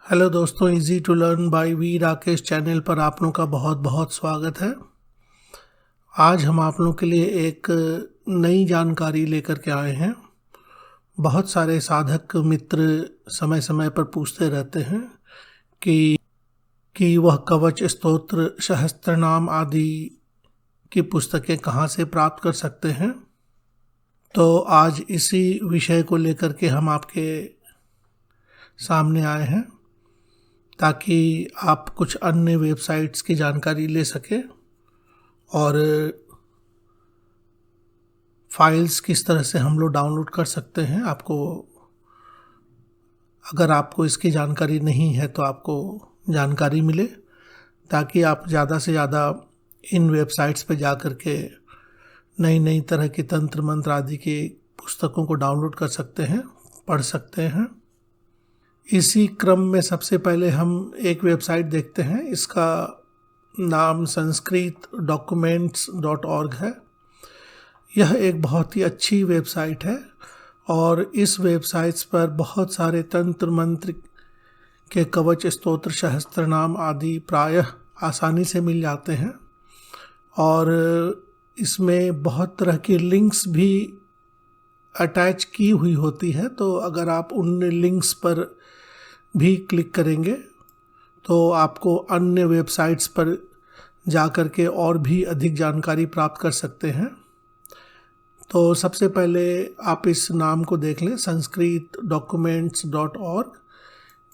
Hello दोस्तों, easy to learn by V Rakesh channel पर आप लोगों का बहुत बहुत स्वागत है। आज हम आप लोगों के लिए एक नई जानकारी लेकर के आए हैं। बहुत सारे साधक मित्र समय समय पर पूछते रहते हैं कि वह कवच स्तोत्र सहस्त्रनाम आदि की पुस्तकें कहाँ से प्राप्त कर सकते हैं। तो आज इसी विषय को लेकर के हम आपके सामने आए हैं ताकि आप कुछ अन्य वेबसाइट्स की जानकारी ले सकें और फाइल्स किस तरह से हम लोग डाउनलोड कर सकते हैं। अगर आपको इसकी जानकारी नहीं है तो आपको जानकारी मिले ताकि आप ज़्यादा से ज़्यादा इन वेबसाइट्स पे जा कर के नई नई तरह की तंत्र मंत्र आदि की पुस्तकों को डाउनलोड कर सकते हैं, पढ़ सकते हैं। इसी क्रम में सबसे पहले हम एक वेबसाइट देखते हैं। इसका नाम संस्कृत documents.org है। यह एक बहुत ही अच्छी वेबसाइट है और इस वेबसाइट्स पर बहुत सारे तंत्र मंत्र के कवच स्तोत्र सहस्त्रनाम आदि प्रायः आसानी से मिल जाते हैं और इसमें बहुत तरह की लिंक्स भी अटैच की हुई होती है। तो अगर आप उन लिंक्स पर भी क्लिक करेंगे तो आपको अन्य वेबसाइट्स पर जा कर के और भी अधिक जानकारी प्राप्त कर सकते हैं। तो सबसे पहले आप इस नाम को देख लें, संस्कृत documents.org।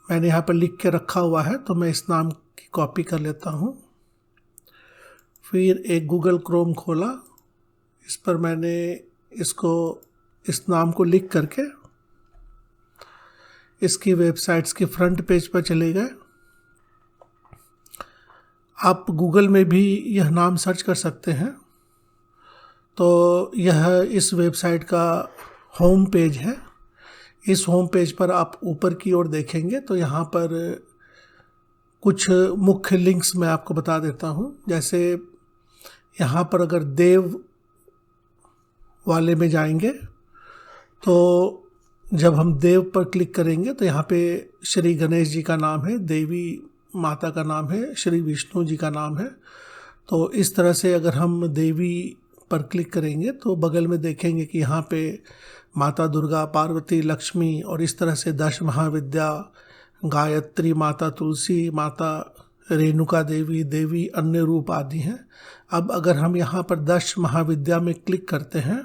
मैंने यहाँ पर लिख के रखा हुआ है तो मैं इस नाम की कॉपी कर लेता हूँ। फिर एक गूगल क्रोम खोला, इस पर मैंने इस नाम को लिख करके इसकी वेबसाइट्स के फ्रंट पेज पर चले गए। आप गूगल में भी यह नाम सर्च कर सकते हैं। तो यह इस वेबसाइट का होम पेज है। इस होम पेज पर आप ऊपर की ओर देखेंगे तो यहाँ पर कुछ मुख्य लिंक्स मैं आपको बता देता हूँ। जैसे यहाँ पर अगर देव वाले में जाएंगे तो जब हम देव पर क्लिक करेंगे तो यहाँ पे श्री गणेश जी का नाम है, देवी माता का नाम है, श्री विष्णु जी का नाम है। तो इस तरह से अगर हम देवी पर क्लिक करेंगे तो बगल में देखेंगे कि यहाँ पे माता दुर्गा, पार्वती, लक्ष्मी और इस तरह से 10 महाविद्या, गायत्री माता, तुलसी माता, रेणुका देवी, देवी अन्य रूप आदि हैं। अब अगर हम यहाँ पर 10 महाविद्या में क्लिक करते हैं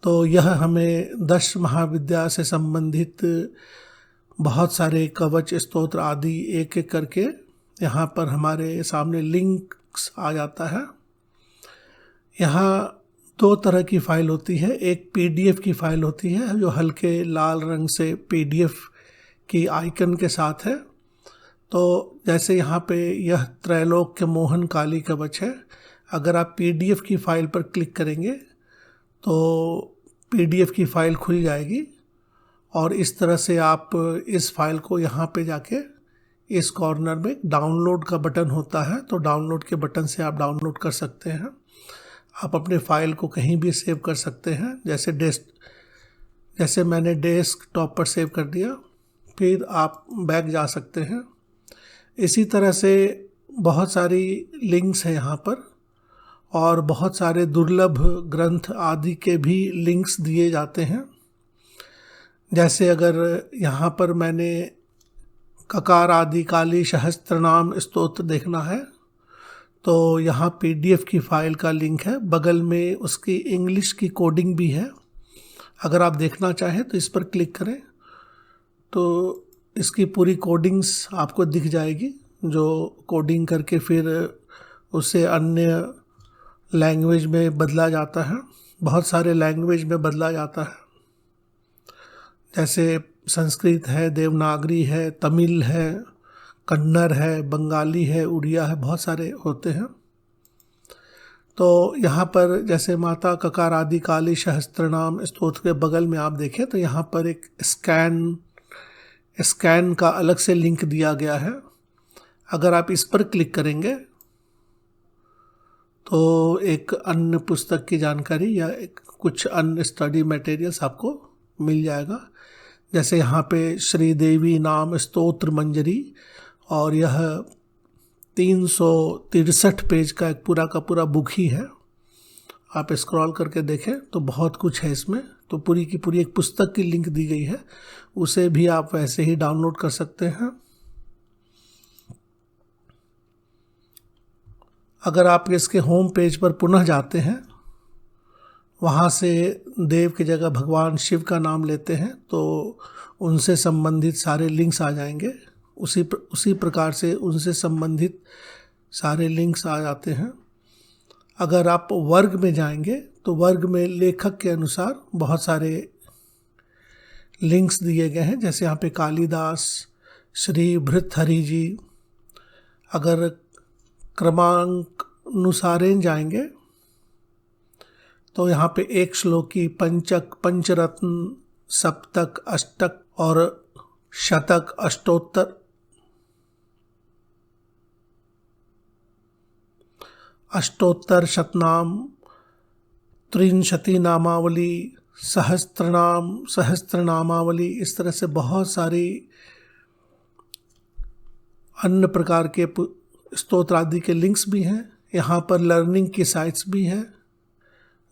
तो यह हमें 10 महाविद्या से संबंधित बहुत सारे कवच स्तोत्र आदि एक एक करके यहाँ पर हमारे सामने लिंक्स आ जाता है। यहाँ 2 तरह की फाइल होती है। एक PDF की फाइल होती है जो हल्के लाल रंग से PDF की आइकन के साथ है। तो जैसे यहाँ पे यह त्रैलोक्य मोहन काली कवच है। अगर आप PDF की फाइल पर क्लिक करेंगे तो PDF की फाइल खुल जाएगी और इस तरह से आप इस फाइल को यहाँ पे जाके इस कॉर्नर में डाउनलोड का बटन होता है तो डाउनलोड के बटन से आप डाउनलोड कर सकते हैं। आप अपने फाइल को कहीं भी सेव कर सकते हैं। जैसे मैंने डेस्कटॉप पर सेव कर दिया, फिर आप बैक जा सकते हैं। इसी तरह से बहुत सारी लिंक्स हैं यहाँ पर और बहुत सारे दुर्लभ ग्रंथ आदि के भी लिंक्स दिए जाते हैं। जैसे अगर यहाँ पर मैंने ककार आदि काली सहस्त्रनाम स्तोत्र देखना है तो यहाँ PDF की फाइल का लिंक है, बगल में उसकी इंग्लिश की कोडिंग भी है। अगर आप देखना चाहें तो इस पर क्लिक करें तो इसकी पूरी कोडिंग्स आपको दिख जाएगी, जो कोडिंग करके फिर उसे अन्य लैंग्वेज में बदला जाता है। बहुत सारे लैंग्वेज में बदला जाता है, जैसे संस्कृत है, देवनागरी है, तमिल है, कन्नड़ है, बंगाली है, उड़िया है, बहुत सारे होते हैं। तो यहाँ पर जैसे माता ककार आदि काली सहस्त्रनाम स्तोत्र के बगल में आप देखें तो यहाँ पर एक स्कैन का अलग से लिंक दिया गया है। अगर आप इस पर क्लिक करेंगे तो एक अन्य पुस्तक की जानकारी या कुछ अन्य स्टडी मटेरियल्स आपको मिल जाएगा। जैसे यहाँ पे श्रीदेवी नाम स्तोत्र मंजरी, और यह 363 पेज का एक पूरा का पूरा बुक ही है। आप स्क्रॉल करके देखें तो बहुत कुछ है इसमें। तो पूरी की पूरी एक पुस्तक की लिंक दी गई है, उसे भी आप वैसे ही डाउनलोड कर सकते हैं। अगर आप इसके होम पेज पर पुनः जाते हैं, वहाँ से देव की जगह भगवान शिव का नाम लेते हैं तो उनसे संबंधित सारे लिंक्स आ जाएंगे। उसी प्रकार से उनसे संबंधित सारे लिंक्स आ जाते हैं। अगर आप वर्ग में जाएंगे तो वर्ग में लेखक के अनुसार बहुत सारे लिंक्स दिए गए हैं। जैसे यहाँ पे कालिदास, श्री भृतहरि जी। अगर क्रमांक अनुसारेण जाएंगे तो यहाँ पे एक श्लोकी, पंचक, पंचरत्न, सप्तक, अष्टक और शतक, अष्टोत्तर, अष्टोत्तर शतनाम, त्रिंशति नामावली, सहस्त्रनाम, सहस्त्रनामावली, इस तरह से बहुत सारी अन्य प्रकार के स्तोत्र आदि के लिंक्स भी हैं। यहाँ पर लर्निंग की साइट्स भी हैं।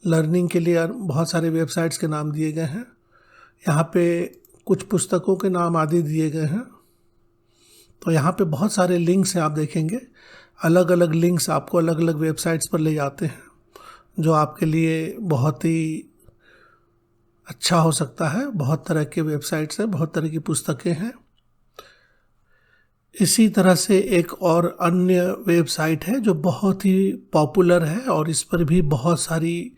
लर्निंग के लिए बहुत सारे वेबसाइट्स के नाम दिए गए हैं। यहाँ पे कुछ पुस्तकों के नाम आदि दिए गए हैं। तो यहाँ पे बहुत सारे लिंक्स हैं, आप देखेंगे अलग अलग लिंक्स आपको अलग अलग वेबसाइट्स पर ले जाते हैं, जो आपके लिए बहुत ही अच्छा हो सकता है। बहुत तरह के वेबसाइट्स हैं, बहुत तरह की पुस्तकें हैं। इसी तरह से एक और अन्य वेबसाइट है जो बहुत ही पॉपुलर है और इस पर भी बहुत सारी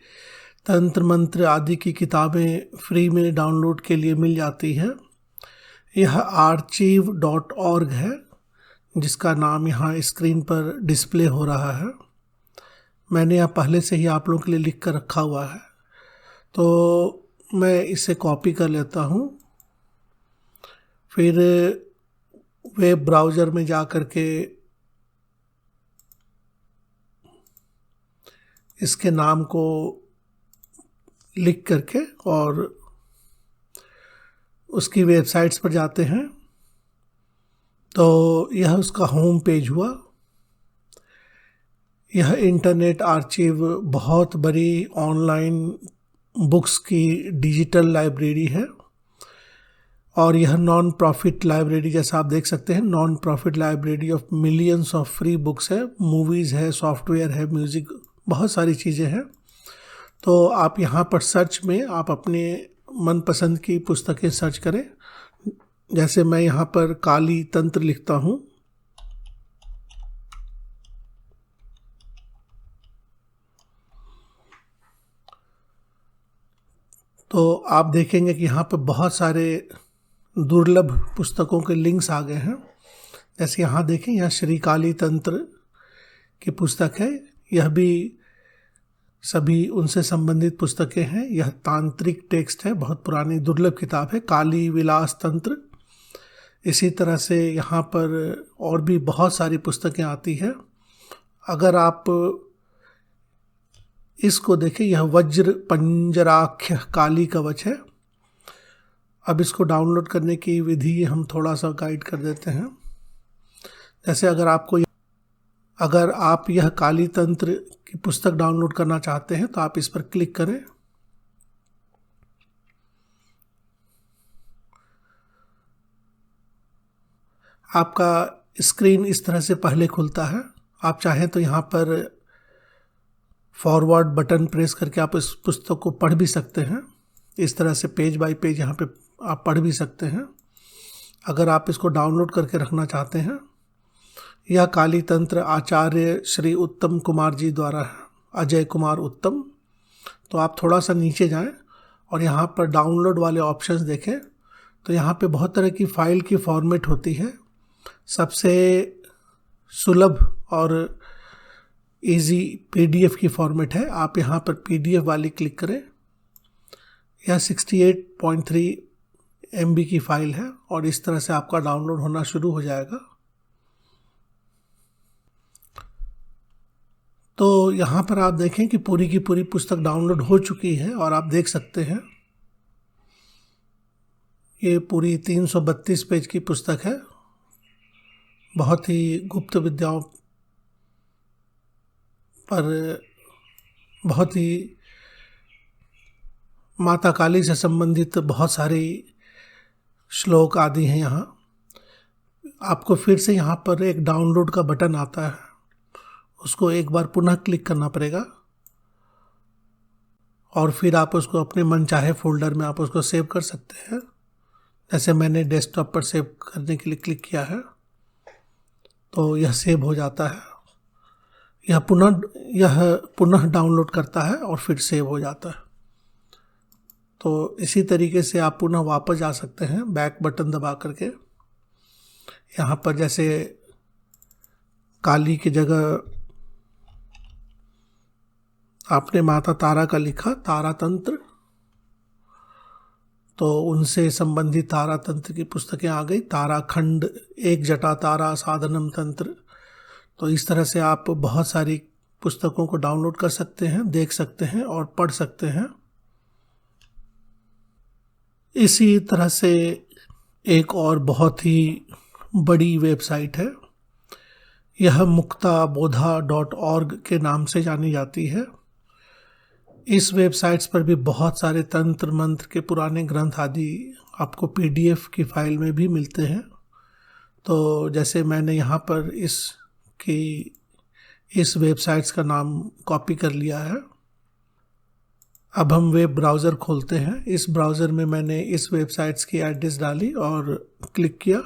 तंत्र मंत्र आदि की किताबें फ्री में डाउनलोड के लिए मिल जाती है। यह archive.org है, जिसका नाम यहाँ स्क्रीन पर डिस्प्ले हो रहा है। मैंने यहाँ पहले से ही आप लोगों के लिए लिख कर रखा हुआ है, तो मैं इसे कॉपी कर लेता हूँ। फिर वेब ब्राउज़र में जा कर के इसके नाम को लिख करके और उसकी वेबसाइट्स पर जाते हैं तो यह उसका होम पेज हुआ। यह इंटरनेट आर्चिव बहुत बड़ी ऑनलाइन बुक्स की डिजिटल लाइब्रेरी है और यह नॉन प्रॉफिट लाइब्रेरी, जैसा आप देख सकते हैं, non profit library of millions of free books है। मूवीज़ है, सॉफ्टवेयर है, म्यूज़िक, बहुत सारी चीज़ें हैं। तो आप यहाँ पर सर्च में आप अपने मनपसंद की पुस्तकें सर्च करें। जैसे मैं यहाँ पर काली तंत्र लिखता हूँ तो आप देखेंगे कि यहाँ पर बहुत सारे दुर्लभ पुस्तकों के लिंक्स आ गए हैं। जैसे यहाँ देखें, यह श्री काली तंत्र की पुस्तक है। यह भी सभी उनसे संबंधित पुस्तकें हैं। यह तांत्रिक टेक्स्ट है, बहुत पुरानी दुर्लभ किताब है, काली विलास तंत्र। इसी तरह से यहाँ पर और भी बहुत सारी पुस्तकें आती हैं। अगर आप इसको देखें, यह वज्र पंजराख्य काली कवच है। अब इसको डाउनलोड करने की विधि हम थोड़ा सा गाइड कर देते हैं। जैसे अगर आप यह काली तंत्र की पुस्तक डाउनलोड करना चाहते हैं तो आप इस पर क्लिक करें। आपका स्क्रीन इस तरह से पहले खुलता है। आप चाहें तो यहाँ पर फॉरवर्ड बटन प्रेस करके आप इस पुस्तक को पढ़ भी सकते हैं। इस तरह से पेज बाय पेज यहाँ पे आप पढ़ भी सकते हैं। अगर आप इसको डाउनलोड करके रखना चाहते हैं, यह काली तंत्र आचार्य श्री उत्तम कुमार जी द्वारा है, अजय कुमार उत्तम। तो आप थोड़ा सा नीचे जाएं और यहाँ पर डाउनलोड वाले ऑप्शंस देखें तो यहाँ पे बहुत तरह की फ़ाइल की फॉर्मेट होती है। सबसे सुलभ और इजी PDF की फॉर्मेट है। आप यहाँ पर PDF वाली क्लिक करें। यह 68.3 MB की फ़ाइल है और इस तरह से आपका डाउनलोड होना शुरू हो जाएगा। तो यहाँ पर आप देखें कि पूरी की पूरी पुस्तक डाउनलोड हो चुकी है और आप देख सकते हैं ये पूरी 332 पेज की पुस्तक है। बहुत ही गुप्त विद्याओं पर, बहुत ही माता काली से संबंधित बहुत सारी श्लोक आदि हैं यहाँ। आपको फिर से यहाँ पर एक डाउनलोड का बटन आता है, उसको एक बार पुनः क्लिक करना पड़ेगा और फिर आप उसको अपने मनचाहे फोल्डर में आप उसको सेव कर सकते हैं। जैसे मैंने डेस्कटॉप पर सेव करने के लिए क्लिक किया है तो यह सेव हो जाता है। यह पुनः डाउनलोड करता है और फिर सेव हो जाता है। तो इसी तरीके से आप पुनः वापस जा सकते हैं बैक बटन दबा करके। यहाँ पर जैसे काली की जगह आपने माता तारा का लिखा, तारा तंत्र, तो उनसे संबंधित तारा तंत्र की पुस्तकें आ गई। ताराखंड, एक जटा तारा, साधनम तंत्र। तो इस तरह से आप बहुत सारी पुस्तकों को डाउनलोड कर सकते हैं, देख सकते हैं और पढ़ सकते हैं। इसी तरह से एक और बहुत ही बड़ी वेबसाइट है, यह मुक्ताबोधा.org के नाम से जानी जाती है। इस वेबसाइट्स पर भी बहुत सारे तंत्र मंत्र के पुराने ग्रंथ आदि आपको PDF की फाइल में भी मिलते हैं। तो जैसे मैंने यहाँ पर इस वेबसाइट्स का नाम कॉपी कर लिया है। अब हम वेब ब्राउज़र खोलते हैं। इस ब्राउज़र में मैंने इस वेबसाइट्स की एड्रेस डाली और क्लिक किया।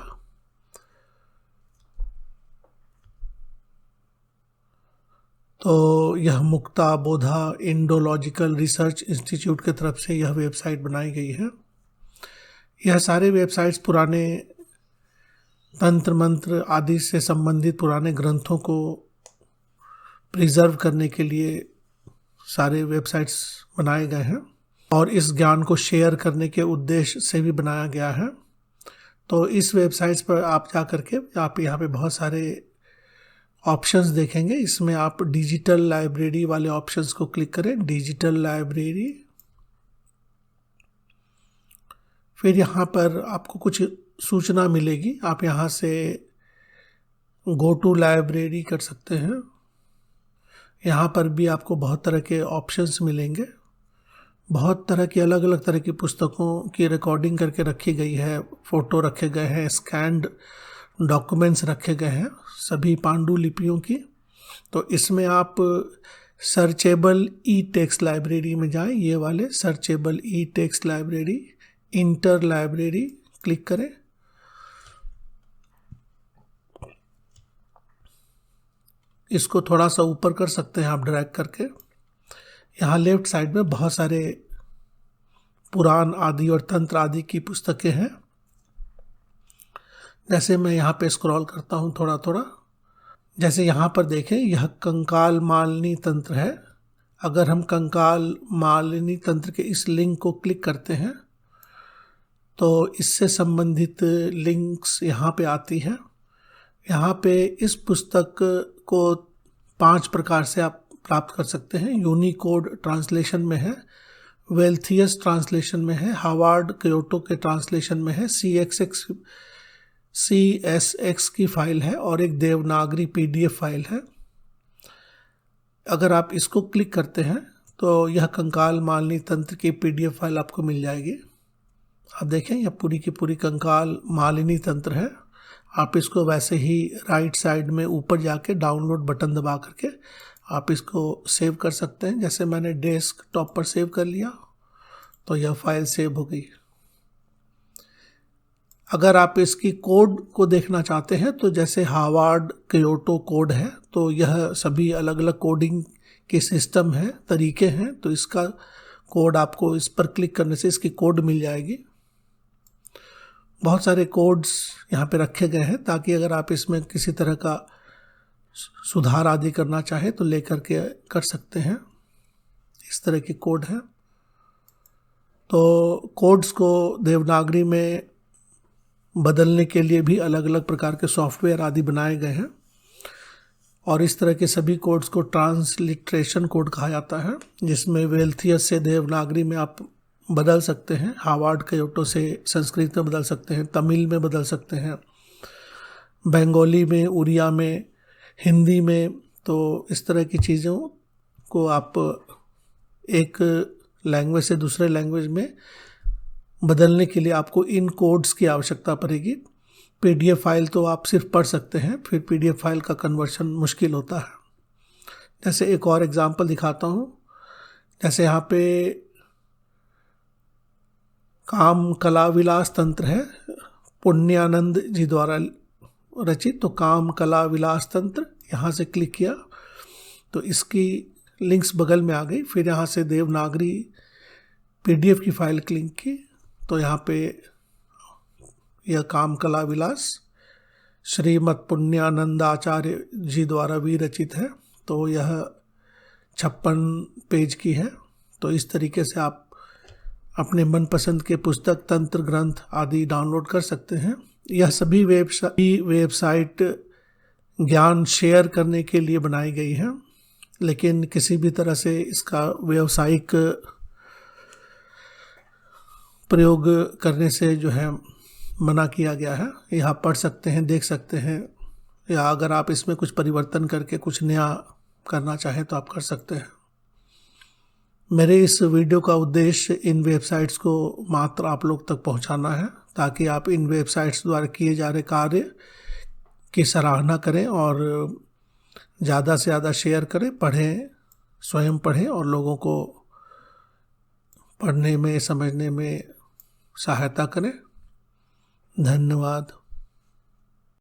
तो यह मुक्ताबोधा इंडोलॉजिकल रिसर्च इंस्टीट्यूट की तरफ से यह वेबसाइट बनाई गई है। यह सारे वेबसाइट्स पुराने तंत्र मंत्र आदि से संबंधित पुराने ग्रंथों को प्रिजर्व करने के लिए सारे वेबसाइट्स बनाए गए हैं और इस ज्ञान को शेयर करने के उद्देश्य से भी बनाया गया है। तो इस वेबसाइट्स पर आप जा करके आप यहाँ पे बहुत सारे ऑप्शंस देखेंगे। इसमें आप डिजिटल लाइब्रेरी वाले ऑप्शंस को क्लिक करें, डिजिटल लाइब्रेरी। फिर यहाँ पर आपको कुछ सूचना मिलेगी, आप यहाँ से गो टू लाइब्रेरी कर सकते हैं। यहाँ पर भी आपको बहुत तरह के ऑप्शंस मिलेंगे। बहुत तरह की अलग अलग तरह की पुस्तकों की रिकॉर्डिंग करके रखी गई है, फ़ोटो रखे गए हैं, स्कैन्ड डॉक्यूमेंट्स रखे गए हैं सभी पांडुलिपियों की। तो इसमें आप सर्चेबल ई टेक्स्ट लाइब्रेरी में जाएं, ये वाले searchable e text library, inter library click करें। इसको थोड़ा सा ऊपर कर सकते हैं आप ड्रैग करके। यहाँ लेफ्ट साइड में बहुत सारे पुराण आदि और तंत्र आदि की पुस्तकें हैं। जैसे मैं यहाँ पे स्क्रॉल करता हूँ थोड़ा थोड़ा, जैसे यहाँ पर देखें यह कंकाल मालिनी तंत्र है। अगर हम कंकाल मालिनी तंत्र के इस लिंक को क्लिक करते हैं तो इससे संबंधित लिंक्स यहाँ पे आती हैं। यहाँ पे इस पुस्तक को 5 प्रकार से आप प्राप्त कर सकते हैं। यूनिकोड ट्रांसलेशन में है, वेल्थियस ट्रांसलेशन में है, हार्वर्ड क्योटो के ट्रांसलेशन में है, CSX की फाइल है और एक देवनागरी PDF फाइल है। अगर आप इसको क्लिक करते हैं तो यह कंकाल मालिनी तंत्र की PDF फाइल आपको मिल जाएगी। आप देखें यह पूरी की पूरी कंकाल मालिनी तंत्र है। आप इसको वैसे ही राइट साइड में ऊपर जाके डाउनलोड बटन दबा करके आप इसको सेव कर सकते हैं। जैसे मैंने डेस्कटॉप पर सेव कर लिया तो यह फाइल सेव हो गई। अगर आप इसकी कोड को देखना चाहते हैं तो जैसे हार्वर्ड क्योटो कोड है, तो यह सभी अलग अलग कोडिंग के सिस्टम हैं, तरीके हैं। तो इसका कोड आपको इस पर क्लिक करने से इसकी कोड मिल जाएगी। बहुत सारे कोड्स यहाँ पे रखे गए हैं ताकि अगर आप इसमें किसी तरह का सुधार आदि करना चाहे तो लेकर के कर सकते हैं। इस तरह के कोड हैं। तो कोड्स को देवनागरी में बदलने के लिए भी अलग अलग प्रकार के सॉफ्टवेयर आदि बनाए गए हैं और इस तरह के सभी कोड्स को ट्रांसलिट्रेशन कोड कहा जाता है, जिसमें वेल्थियस से देवनागरी में आप बदल सकते हैं, हार्वर्ड क्योटो से संस्कृत में बदल सकते हैं, तमिल में बदल सकते हैं, बंगाली में, उड़िया में, हिंदी में। तो इस तरह की चीज़ों को आप एक लैंग्वेज से दूसरे लैंग्वेज में बदलने के लिए आपको इन कोड्स की आवश्यकता पड़ेगी। पीडीएफ फाइल तो आप सिर्फ पढ़ सकते हैं, फिर पीडीएफ फाइल का कन्वर्शन मुश्किल होता है। जैसे एक और एग्जांपल दिखाता हूँ। जैसे यहाँ पे काम कला विलास तंत्र है, पुण्यानंद जी द्वारा रचित। तो काम कला विलास तंत्र, यहाँ से क्लिक किया तो इसकी लिंक्स बगल में आ गई। फिर यहाँ से देवनागरी पीडीएफ की फाइल क्लिक की तो यहाँ पे यह काम कला विलास श्रीमद पुण्यानंद आचार्य जी द्वारा भी रचित है। तो यह 56 पेज की है। तो इस तरीके से आप अपने मनपसंद के पुस्तक, तंत्र, ग्रंथ आदि डाउनलोड कर सकते हैं। यह सभी वेबसाइट ज्ञान शेयर करने के लिए बनाई गई है, लेकिन किसी भी तरह से इसका व्यावसायिक प्रयोग करने से जो है मना किया गया है। यहाँ पढ़ सकते हैं, देख सकते हैं, या अगर आप इसमें कुछ परिवर्तन करके कुछ नया करना चाहें तो आप कर सकते हैं। मेरे इस वीडियो का उद्देश्य इन वेबसाइट्स को मात्र आप लोग तक पहुंचाना है, ताकि आप इन वेबसाइट्स द्वारा किए जा रहे कार्य की सराहना करें और ज़्यादा से ज़्यादा शेयर करें, पढ़ें, स्वयं पढ़ें और लोगों को पढ़ने में, समझने में सहायता करें। धन्यवाद।